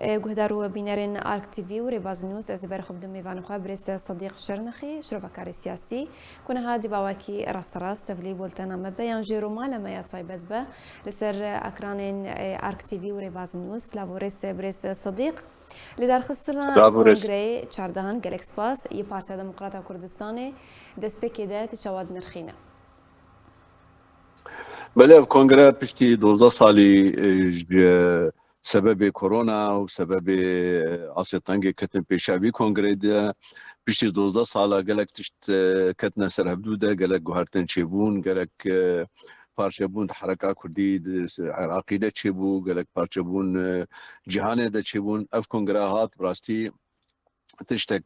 گهدارو بینرین آرک تیوی و ریباز نیوز از بر خوب دمی وان خواه برس صدیق شرنخی شرفکار سیاسی کنه ها دی باوکی راست تفلی بولتنا مبیان جیرو مال ما یطایبت به لسر اکران آرک تیوی و ریباز نیوز لورس برس صدیق لدار خستنا کنگره چاردهان گلکسپاس یه پارتی دموکرات کردستان دست بکیده تشواد نرخینه. بله کنگره پشتی 12 سالی سبب کرونا و سبب آسیتنگ کتن پیشاوی کنگره ده پشتی 12 سالا گلک تشت کتن سر حدوده گلک گوهرتن چیبون گلک پارچه بون حرکت کردی عراقی ده چیبو گلک پارچه بون جهان ده چیبون اف کنگره هات براستی تشتک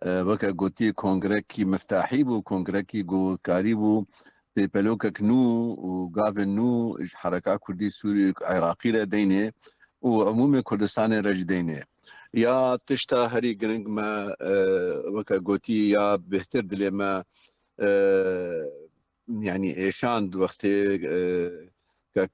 وکا گوتی کنگره کی مفتاحی بو کنگره کی گو کاری بو بلوكك نو وقابل نو حركات كردي سوري عراقي لدينا وعموم كردستان رجدينا يا تشتا هري جرينج ما وكا قوتي يا بهتر دلي ما يعني ايشان وقتي كك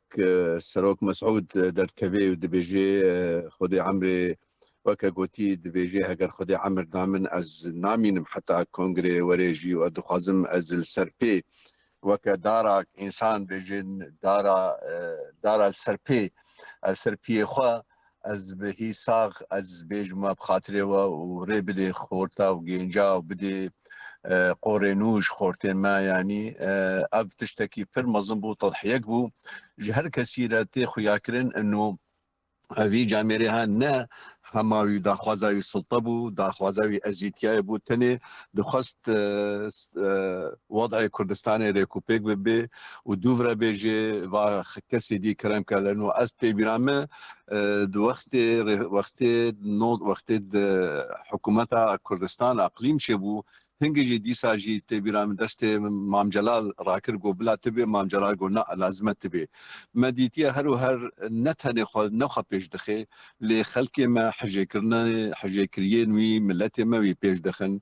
سروك مسعود دركبي ودبيجي خدي عمري وكا قوتي دبيجي هجر خدي عمر دامن از نامين حتى كونغري وريجي ودخازم از السربي وكا دارا انسان بجن دارا السربي خوا از بهي ساغ از بيج ما بخاطري وري بدي خورتا وجينجا وبدي قورينوش خورتين ما يعني اف تشتكي فر مظنبو تضحيك بو جهر كثيرة خوياكرن انه اوی جامعه ها نه هماوی داخوازاوی سلطه بو داخوازاوی ازیتیای بو تنه دخواست وضع کردستان ریکوپیک ببه و دوورا بیجه و کسی دی کرم کلن و از تیبیرامه دو وقت حکومت کردستان اقلیم شبو هنگی دیسا جی تبیرام دست مام جلال راکر گو بلا تبی مام جلال گو نه لازمت تبی مدیتی هر و هر نتنه خود نخ پیش دخه لخلق ما حجه کریه نوی ملت ما وی پیش دخن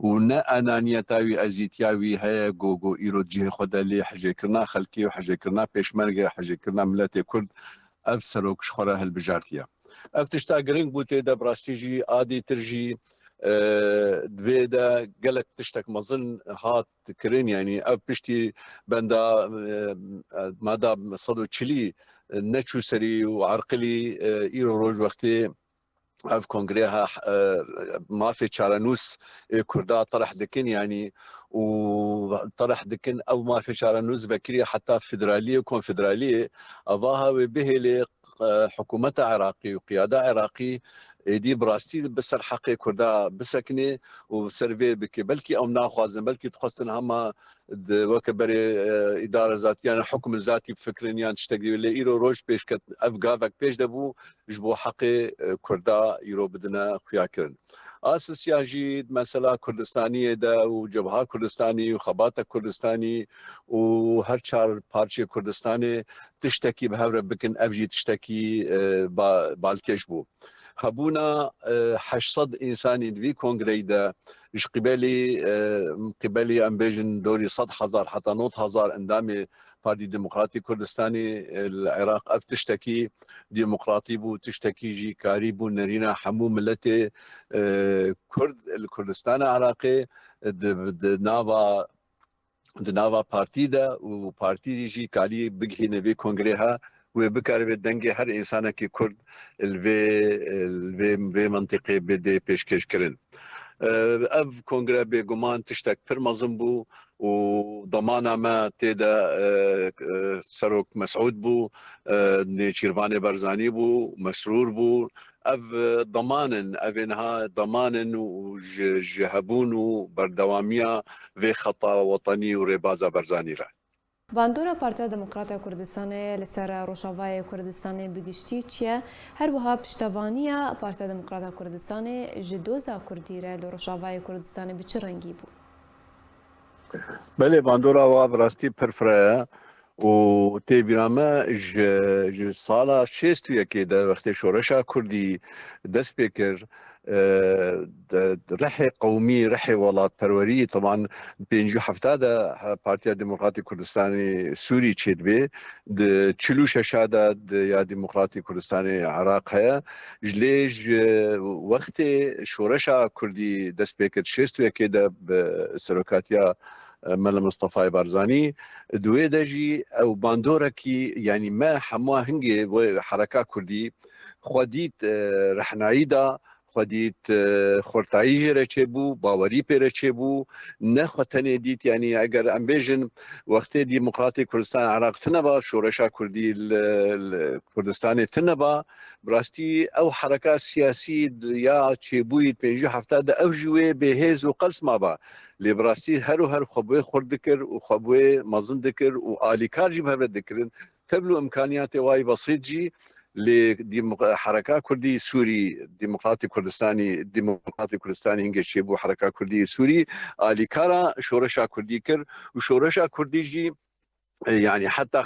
و نه انانیتاوی ازیتیاوی های گو ایرو جه خود لی حجه کرنا خلقی و حجه کرنا پیشمرگ حجه کرنا ملت کرد اف سروک شخوره هل بجارتیا اف تشتا گرنگ بوته دا براستیجی عادی ترجی دویدا قالك تشتك مظن هات كرين يعني أو بشتي بندا مادا صدو تشلي نتشو سري وعرقلي إيرو روج وقتي اف كونغريها ما في تشارانوس كردا طرح دكن يعني وطرح دكن او ما في تشارانوس بكري حتى فدراليه وكونفدراليه اضاها به حكومة عراقي وقيادة عراقي دي براستي بس الحقي كردا بسكني وسرفي بكي بلكي او ناخذ بلكي تخصن هما وكبري اداره ذاتيه يعني حكم الذاتي بفكرين يعني تشتغل لي ايرو روج بيش كت افغافك بيش دبو جبو حقي كردا يرو بدنا خياكرن اساس ياجيد مثلا كردستانيه دا وجبهه كردستاني وخباطه كردستاني وهر شهر بارشي كردستاني تشتكي بهور بكن افجي تشتكي بالكشبو هبونا 800 انسان في كونغري دا اش قبالي امبيجن دوري 100,000 حتى 100,000 اندامي بارتي ديمقراطي كردستاني العراق اف تشتكي ديمقراطي بو تشتكي جي كاريبو نرينا حمو ملتي كرد الكردستان العراقي دناوا بارتي دا وبارتي جي كالي بقهي نبي كونغريها وبكار بدنجي هر انسان كي كرد الفي منطقه بدي بيشكش كرن اف كونغرا بيغمان تشتك فرمزن بو وضمانه ما تيدا سروك مسعود بو نيشيرفاني برزاني بو مسرور بو اف ضمانن افنها ضمانن وجهبون بردواميه في خطا وطني وربازه برزاني را باندورا پارتیا دموکرات کردستان لسر روشاوای کردستان بگشتی چیه هر وها پشتوانیا پارتیا دموکرات کردستان جدوزا کردیره لروشاوای کردستان به چه رنگی بود؟ بله باندورا و براستی پرفره وتي برامه صاله شيستو يكيدا وقت شورشا كردي دست بكر رحي قومي رحي ولات پروري طبعا بينجو هفتاده بارتيا ديمقراطي كردستاني سوري تشيد بي تشلو ششاده يا ديمقراطي كردستاني عراق هيا جليج وقت شورشا كردي دست بكر شيستو يكيدا بسلوكاتيا ملا مصطفى بارزاني دوی دجی او باندورا کی یعنی ما حما هنگی و حرکت کردی خودیت رحنایی دا خودیت خورتایی رچه بو باوری پر رچه بو نه خطنه دیت یعنی اگر ام بیژن وقت دموکراتی کردستان عراق تنبا شورشا کردی کردستان تنبا براستی او حرکات سیاسی یا چه بوید پنجو هفته دا او جوه به هز و قلس ما با لبراستی هر خبوه خورد دکر و خبوه مزن دکر و آلیکار جی بهبر دکرن تبلو امکانیات وای بسیط جی لحركات كردي سوري ديمقراطي كردستاني هنگه شيبو حركات كردي سوري آليكارا شورشا كردي كر وشورشا كردي جي يعني حتى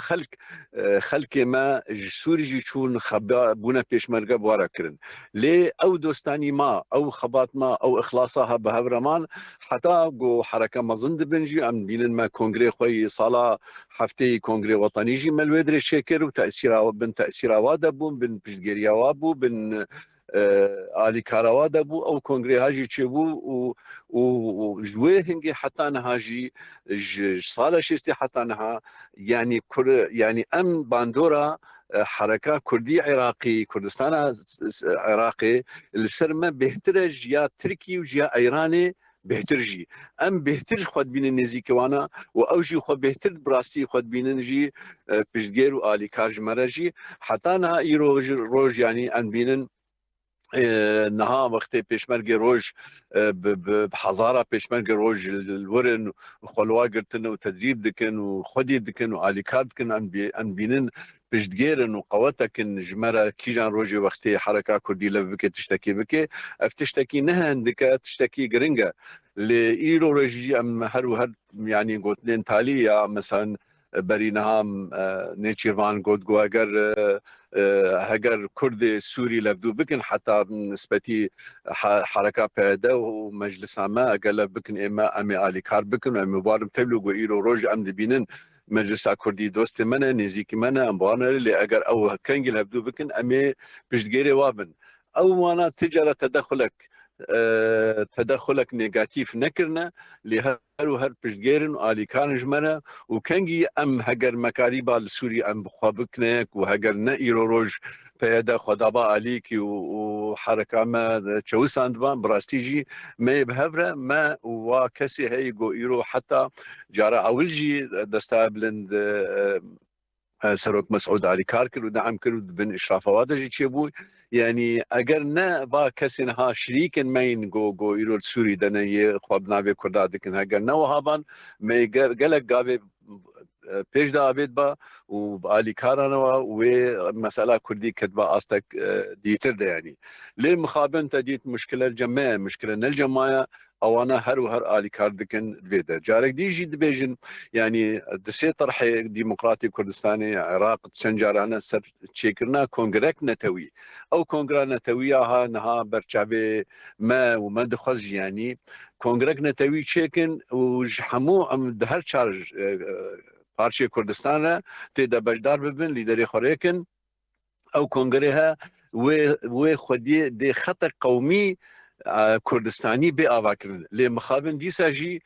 خلق ما سوري جي چون خبا بونا پیشمرگه بوارا کرن لي او دوستاني ما او خبات ما او اخلاصها بهبرمان حتى جو حركه مزند بنجي ام بينن ما كونغري خوي صالا هفته كونغري وطني جي ملودر شكر وتاثير بن تاثير وادبون بن بجريا وابو بن آلی کارواده بو او کنگره هاجی چه بو و جوه هنگی حتی نهاجی سال شستی حتی نها يعني ام باندورا حركة كردي عراقي كردستان عراقي السرمة بهترج يا تركي وجيا ايراني بهترجي ام بهتر خود بين نزيك وانا واوجي خود بهتر براستي خود بين جي بجدير والي كارج مرجي حتى انا روج يعني ان بينن نها وقت پیشمرگ روج بحضاره پیشمرگ روج الورن وخلوا قرتن وتدريب دكن وخدي دكن واليكار دكن ان بينن بجدگيرن وقوتكن جمره كيجان روجي وقت حركه كردي لبك تشتكي بك افتشتكي نها عندك تشتكي جرينجا لايرو رجي ام هر يعني قلتلين تالي مثلا برينها نيتشيرفان قد اگر هجر كرد سوري لبدو بكن حتى نسبتي حركة بهذا ومجلس عما أقل بكن إما أمي آلي كار بكن أمي بارم تبلو وإيرو روج أم دبينن مجلس كردي دوست منا نزيك منا أمبانا اللي أجر أو كنجي لبدو بكن أمي بجدجيري وابن أو وانا تجارة تدخلك نيجاتيف نكرنا لهر وهر بجدجيرن آلي كار جمنا وكنجي أم هجر مكاريبا السوري أم بخابكنك وهجر نائيرو روج فيدا خدابا عليك وحركة ما تشوساند بان براستيجي ما بهفرة ما وكسي هي جو إيرو حتى جارة أولجي دستابلند سروك مسعود علي كاركل ودعم كل بن إشراف وادجي تشيبوي يعني اگر نه با کسی نه شریک مین گو ایرو سوری دنه یه خواب ناوی کرده دکن اگر نه وهابان می گلک گاوی پیش دا عبید با و آلی کارانوا و مسئله کردی کتبه آستک دیتر ده يعني ليه مخابن تديت مشكلة الجماعة مشكلة الجماعة اوانا هر وهر آلی کار دکن دویده جارك دي جي دبيجن يعني دسي طرح ديمقراطي كردستاني عراق تشنجارانا سر تشيكرنا كونغريك نتوي او كونغرا نتوياها نها برشابي ما وما دخز يعني كونغريك نتوي تشيكن وجحمو ام دهر شارج پارچه کردستان تیدا بجدار ببن لیدری خوریکن او کنگره و خودی دی خط قومی كردستاني بآواكرن لي مخابن ديسا جي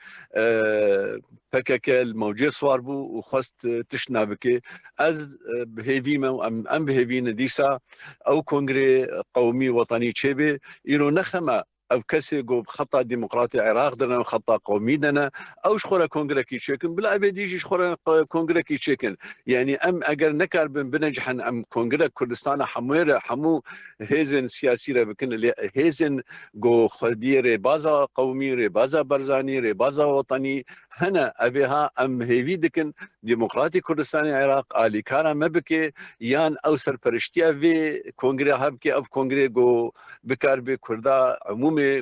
PKK الموجه سوار بو وخست تشنا بكي از بهيفيما ام بهيفين ديسا او كونغري قومي وطني تشيبي يرو نخمه او كسي جو خطا ديمقراطي عراق دنا خطا قومي دنا او شخوره كونغرا كي تشيكن بلا ابديجي شخوره كونغرا كي تشيكن يعني ام اگر نكر بنجحن ام كونغرا كردستان حمو هيزن سياسي بكن هيزن جو خدير بازا قومي ري بازا برزاني ري بازا وطني هنا ابيها ام هيفي دكن ديمقراطي كردستان العراق الي كارا مبكي يان او سرپرشتيا في كونغري هبكي اب كونغري جو بكار بكردا عمومي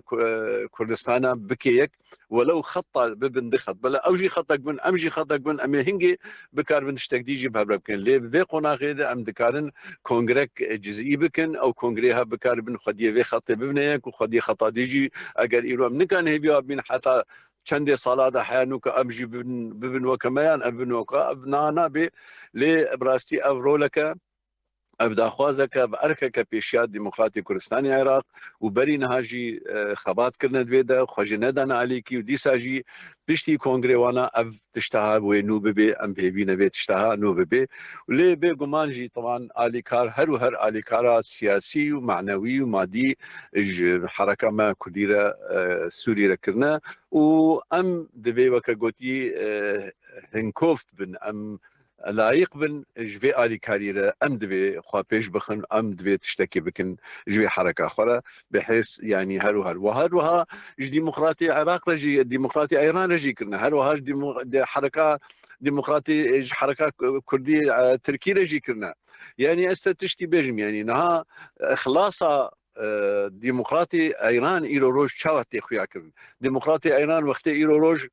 كردستان بكيك ولو خطه ببن دخط بلا اوجي خطك بن امجي خطك بن ام هنجي بكار بن تشتكديجي بهبكن لي في قنا غير ام دكارن كونغرك جزئي بكن او كونغري هب بكار بن خديه في خط ببنيك وخديه خطا ديجي اگر ايرو من كان هيبيا بين حتى چندی سالا ده حیانو که امجی ببن وکمیان ابن وکا ابنانا به لی براستی اورولکه ابدا خوازك باركك بيشيات ديمقراطي كردستان العراق وبري نهاجي خبات كرنا دويدا خوجي ندان عليكي وديساجي بيشتي كونغري وانا اف تشتها ونو ببي ام بي نبي تشتها نو ببي ولي بي جمانجي طبعا اليكار هر وهر اليكارا سياسي ومعنوي ومادي حركه ما كديره سوريا كرنا وام دبي وكا قوتي هنكوف بن ام لايق بن جبي آلي كاريرة أم دبي خوا بيش بخن أم دبي تشتكي بكن جبي حركة أخرى بحيث يعني وهروها ديمقراطي عراق رجي ديمقراطي إيران رجي كرنا هروها دي حركة ديمقراطي حركة كردي تركي رجي كرنا يعني تشتي بيجم يعني نها خلاصة ديمقراطي ايران ايرو روج چاوتي خويا كرن ديمقراطي ايران وقت ايرو روج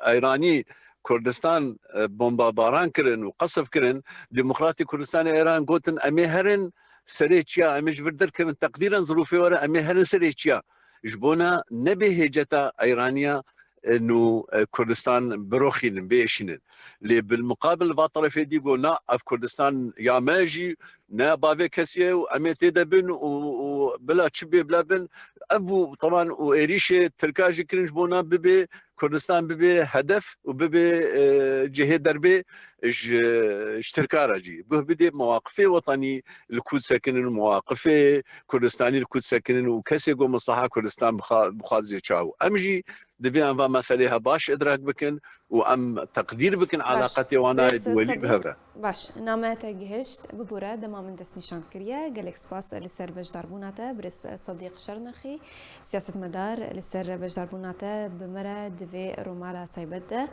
ايراني كردستان بمباران كرن وقصف كرن ديمقراطي كردستان ايران قوتن امي هرن سريتشيا امش بردر كرن تقديرا ظروفي ورا امي هرن سريتشيا جبونا نبي هجتا ايرانيا انه كردستان بروخين بيشين اللي بالمقابل بطرف دي قلنا اف كردستان يا ماجي نا بافي كاسيه وامي تدبن وبلا تشبي بلا بن ابو طبعا وإيريشة تركاجي كرنج بونا ببي كردستان ببي هدف وببي جهه دربي اشتركارا جي بدي مواقفي وطني الكود ساكنين مواقفي كردستاني الكود ساكنين وكسي جو مصلحه كردستان بخازي تشاو امجي دبي ان مساليها باش ادراك بكن وام تقدير بكن علاقتي وانا دولي بهبره باش نامات جهشت ببورا دما من دس نشان كريا قالك سباس لسر بجداربوناتا برس صديق شرنخي سياسة مدار لسر بجداربوناتا بمرا دفي رومالا سايبدا